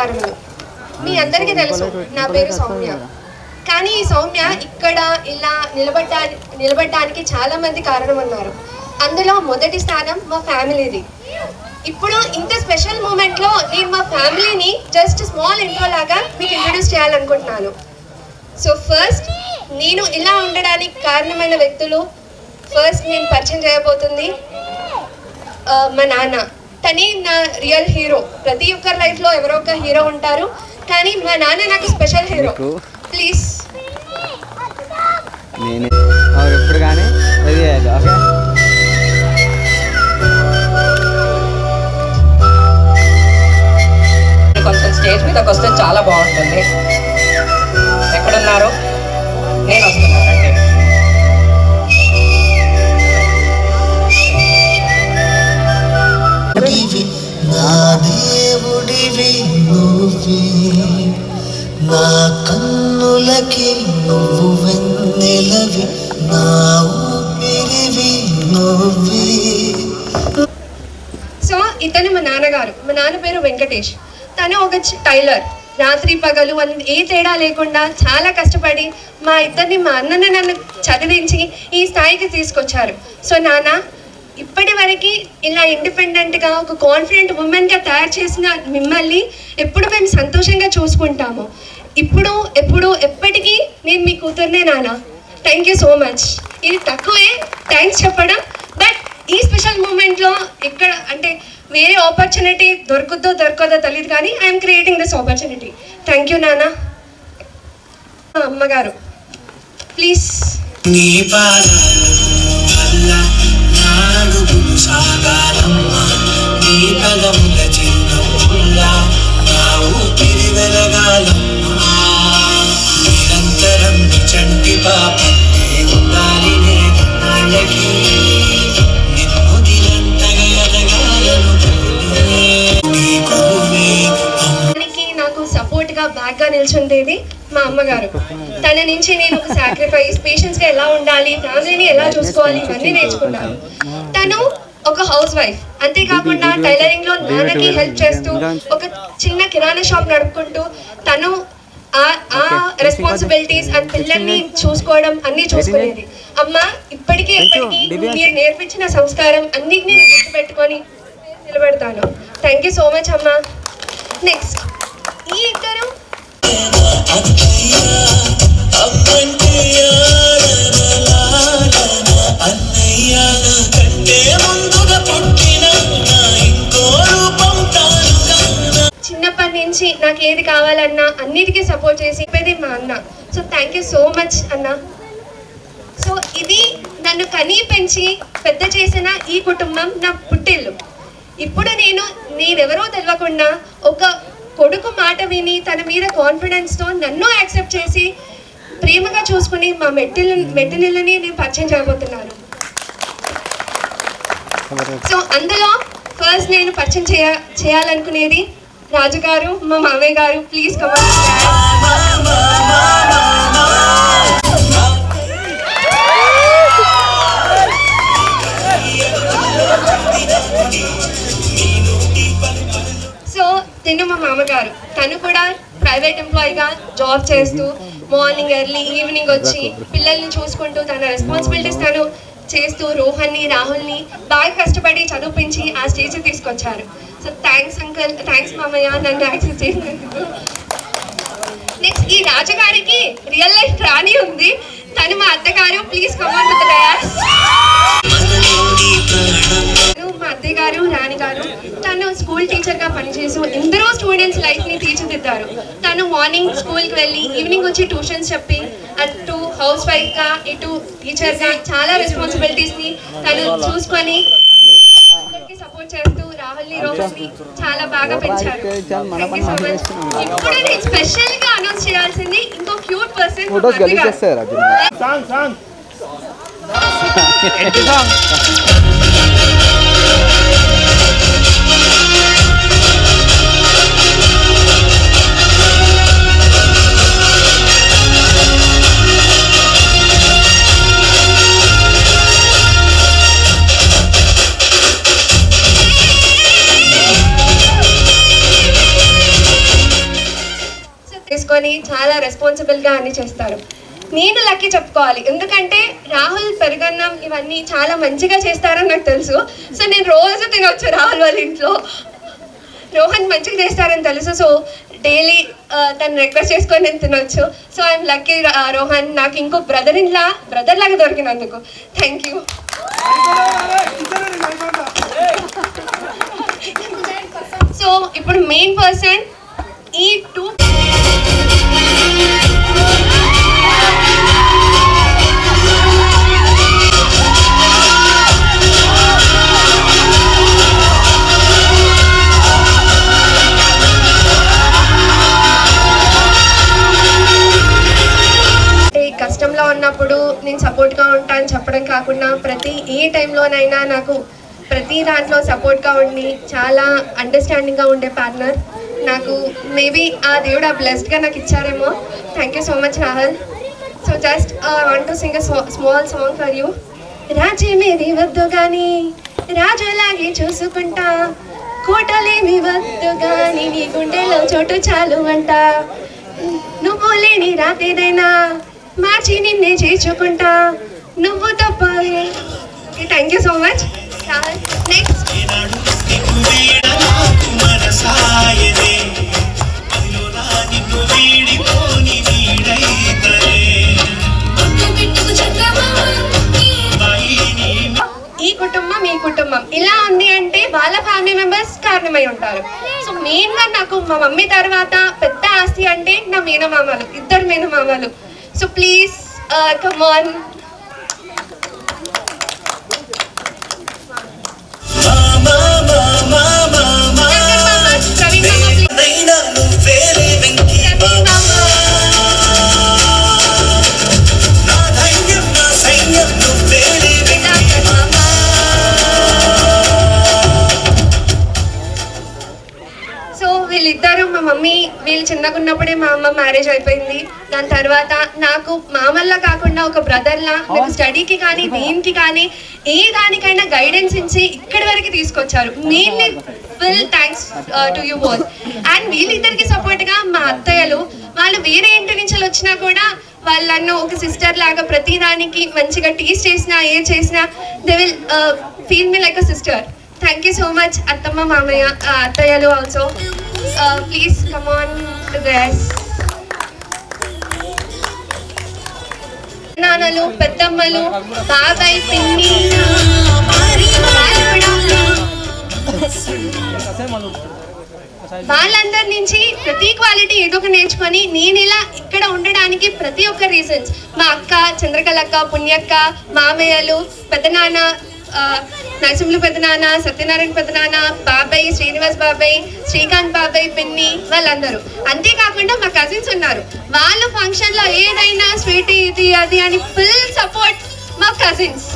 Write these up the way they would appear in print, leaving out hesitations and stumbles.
నమస్కారములు. మీ అందరికీ తెలుసు నా పేరు సౌమ్య. కానీ ఈ సౌమ్య ఇక్కడ ఇలా నిలబడడానికి చాలా మంది కారణం ఉన్నారు. అందులో మొదటి స్థానం మా ఫ్యామిలీది. ఇప్పుడు ఇంత స్పెషల్ మూమెంట్లో నేను మా ఫ్యామిలీని జస్ట్ స్మాల్ ఇంట్రో లాగా మీకు ఇంట్రడ్యూస్ చేయాలనుకుంటున్నాను. సో ఫస్ట్ నేను ఇలా ఉండడానికి కారణమైన వ్యక్తులు, ఫస్ట్ నేను పరిచయం చేయబోతుంది మా నాన్న. తనే నా రియల్ హీరో. ప్రతి ఒక్కరి లైఫ్లో ఎవరో ఒక హీరో ఉంటారు, కానీ మా నాన్న నాకు స్పెషల్ హీరో. ప్లీజ్ ఎప్పుడు కానీ కొంచెం స్టేజ్ మీదకి వస్తే చాలా బాగుంటుంది. ఎక్కడున్నారు? నేను వస్తున్నానండి. నా దేవుడివి నువ్వే, నా కన్నులకి నువ్వు వెన్నెలవి, నా ఊపిరివి నువ్వే. సో ఇతను మా నాన్నగారు. మా నాన్న పేరు వెంకటేష్. తను ఒక టైలర్. రాత్రి పగలు అని ఏ తేడా లేకుండా చాలా కష్టపడి మా ఇద్దరిని, మా అన్నను నన్ను చదివించి ఈ స్థాయికి తీసుకొచ్చారు. సో నాన్న, ఇప్పటి వరకు ఇలా ఇండిపెండెంట్గా ఒక కాన్ఫిడెంట్ ఉమెన్గా తయారు చేసిన మిమ్మల్ని ఎప్పుడు మేము సంతోషంగా చూసుకుంటాము. ఎప్పుడు ఎప్పటికీ నేను మీ కూతుర్నే నాన్న. Thank you so much. ఇది తక్కువే థ్యాంక్స్ చెప్పడం, బట్ ఈ స్పెషల్ మూమెంట్లో ఇక్కడ అంటే వేరే ఆపర్చునిటీ దొరకదో తెలియదు, కానీ I'm creating this opportunity. Thank you నాన్న. అమ్మగారు ప్లీజ్. చంటి పాప నాకు సపోర్ట్గా బ్యాక్గా నిల్చుండేది మా అమ్మగారు. తన నుంచి నేను ఒక సాక్రిఫైస్, పేషెన్స్గా ఎలా ఉండాలి, ఫ్యామిలీని ఎలా చూసుకోవాలి ఇవన్నీ నేర్చుకున్నాను. తను ఒక హౌస్ వైఫ్. అంతేకాకుండా టైలరింగ్లో నాన్నకి హెల్ప్ చేస్తూ ఒక చిన్న కిరాణా షాప్ నడుపుకుంటూ తను ఆ రెస్పాన్సిబిలిటీస్ అండ్ పిల్లల్ని చూసుకోవడం అన్నీ చూసుకునేది. అమ్మ, ఇప్పటికీ మీరు నేర్పించిన సంస్కారం అన్నిటినీ పెట్టుకొని నిలబెడతాను. థ్యాంక్ యూ సో మచ్ అమ్మ. నెక్స్ట్ ఈ ఇద్దరు చిన్నప్పటి నుంచి నాకు ఏది కావాలన్నా అన్నిటికీ సపోర్ట్ చేసి చెప్పేది మా అన్న. So thank you so much అన్న. సో ఇది నన్ను కనీ పెంచి పెద్ద చేసిన ఈ కుటుంబం నా పుట్టిల్లు. ఇప్పుడు నేనెవరో తెలియకుండా ఒక కొడుకు మాట విని తన మీద కాన్ఫిడెన్స్తో నన్ను యాక్సెప్ట్ చేసి ప్రేమగా చూసుకుని మా మెట్టినిళ్ళని నేను పరిచయం చేయబోతున్నాను. సో అందులో ఫస్ట్ నేను పరిచయం చేయాలనుకునేది రాజుగారు, మా మామయ్య గారు. Please come on. సో తిను మా మామగారు. తను కూడా ప్రైవేట్ ఎంప్లాయీగా జాబ్ చేస్తూ మార్నింగ్ ఎర్లీ ఈవినింగ్ వచ్చి పిల్లల్ని చూసుకుంటూ తన రెస్పాన్సిబిలిటీస్ తను చేస్తూ రోహన్ని, రాహుల్ని బాగా కష్టపడి చదివించి ఆ స్టేజ్ తీసుకొచ్చారు. సో థ్యాంక్స్ అంకల్, థ్యాంక్స్ మామయ్య నన్ను యాక్సెప్ట్ చేసినందుకు. నెక్స్ట్ ఈ రాజుగారికి రియల్ లైఫ్ రాణి ఉంది. తను మా అత్తగారు. Please come on with the dais. మా అత్తయ్య గారు రాణి గారు. తను స్కూల్ టీచర్గా పనిచేస్తూ ఎందరో స్టూడెంట్స్ లైఫ్ని తీర్చిదిద్దారు. తను మార్నింగ్ స్కూల్కి వెళ్ళి ఈవినింగ్ వచ్చి ట్యూషన్స్ చెప్పి అటు హౌస్ వైఫ్గా ఇటు టీచర్గా చాలా రెస్పాన్సిబిలిటీస్ని తను చూసుకొని అందరికీ సపోర్ట్ చేస్తూ రాహుల్ని, రోహన్ని చాలా బాగా పెంచారు. ఇప్పుడు నేను స్పెషల్గా అనౌన్స్ చేయాల్సింది ఇంకో క్యూట్ పర్సన్. తీసుకొని చాలా రెస్పాన్సిబుల్గా అన్ని చేస్తారు. నేను లక్కీ చెప్పుకోవాలి, ఎందుకంటే రాహుల్ పెరుగన్నం ఇవన్నీ చాలా మంచిగా చేస్తారని నాకు తెలుసు. సో నేను రోజు తినొచ్చు రాహుల్ వాళ్ళ ఇంట్లో. రోహన్ మంచిగా చేస్తారని తెలుసు, సో డైలీ తను రిక్వెస్ట్ చేసుకొని నేను తినొచ్చు. సో ఐఎమ్ లక్కీ రోహన్, నాకు ఇంకో బ్రదర్ లాగా దొరికినందుకు థ్యాంక్ యూ. సో ఇప్పుడు మెయిన్ పర్సన్ ఈ 2 కష్టంలో ఉన్నప్పుడు నేను సపోర్ట్గా ఉంటాను చెప్పడం కాకుండా ప్రతి ఏ టైంలోనైనా నాకు ప్రతి దాంట్లో సపోర్ట్గా ఉండి చాలా అండర్స్టాండింగ్గా ఉండే పార్ట్నర్ నాకు మేబీ ఆ దేవుడు ఆ బ్లెస్డ్గా నాకు ఇచ్చారేమో. Thank you so much Rahul. So just want to sing small song for you. రాజ్యమేది వద్దు కానీ రాజులాగే చూసుకుంటా, కోటలేమి వద్దు కానీ నీ గుండెలో చోటు చాలు అంట, నువ్వు లేని రాత్రిదైనా మార్చి నిన్నే చేర్చుకుంటా, నువ్వు తప్ప. Thank you so much. Next ఈ కుటుంబం ఈ కుటుంబం ఇలా ఉంది అంటే వాళ్ళ ఫ్యామిలీ మెంబర్స్ కారణమై ఉంటారు. సో మెయిన్గా నాకు మా మమ్మీ తర్వాత పెద్ద ఆస్తి అంటే నా మేనమామలు, 2 మేనమామలు. So please come on. వీళ్ళిద్దరు మా మమ్మీ వీళ్ళు చిన్నగా ఉన్నప్పుడే మా అమ్మ మ్యారేజ్ అయిపోయింది. దాని తర్వాత నాకు మామల్లా కాకుండా ఒక బ్రదర్లా నాకు స్టడీకి కానీ దీనికి కానీ ఏ దానికైనా గైడెన్స్ ఇచ్చి ఇక్కడి వరకు తీసుకొచ్చారు. Mainly full thanks to you both. And వీళ్ళిద్దరికి సపోర్ట్గా మా అత్తయ్యలు, వాళ్ళు వేరే ఇంటి నుంచి వచ్చినా కూడా వాళ్ళను ఒక సిస్టర్ లాగా ప్రతి దానికి మంచిగా టీస్ చేసినా ఏ చేసినా they will feel me like a sister. Thank you so much అత్తమ్మ మామయ్య అత్తయ్యలు also. Please come on to this. నాన్నలు, పెద్దమ్మలు, బాబాయ్, పిన్ని, వాళ్ళందరి నుంచి ప్రతి క్వాలిటీ ఏదో ఒక నేర్చుకొని నేను ఇలా ఇక్కడ ఉండడానికి ప్రతి ఒక్క రీజన్స్ మా అక్క చంద్రకళక్క, పుణ్యక్క, మామయ్యలు, పెద్దనాన్న, నరసింహులు పెద్దనాన్న, సత్యనారాయణ పెద్దనాన్న, బాబాయ్, శ్రీనివాస్ బాబాయ్, శ్రీకాంత్ బాబాయ్, పిన్ని, వాళ్ళందరూ. అంతేకాకుండా మా కజిన్స్ ఉన్నారు, వాళ్ళు ఫంక్షన్లో ఏదైనా స్వీట్ ఇది అది అని ఫుల్ సపోర్ట్ మా cousins.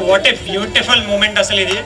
What a beautiful moment అసలు ఇది.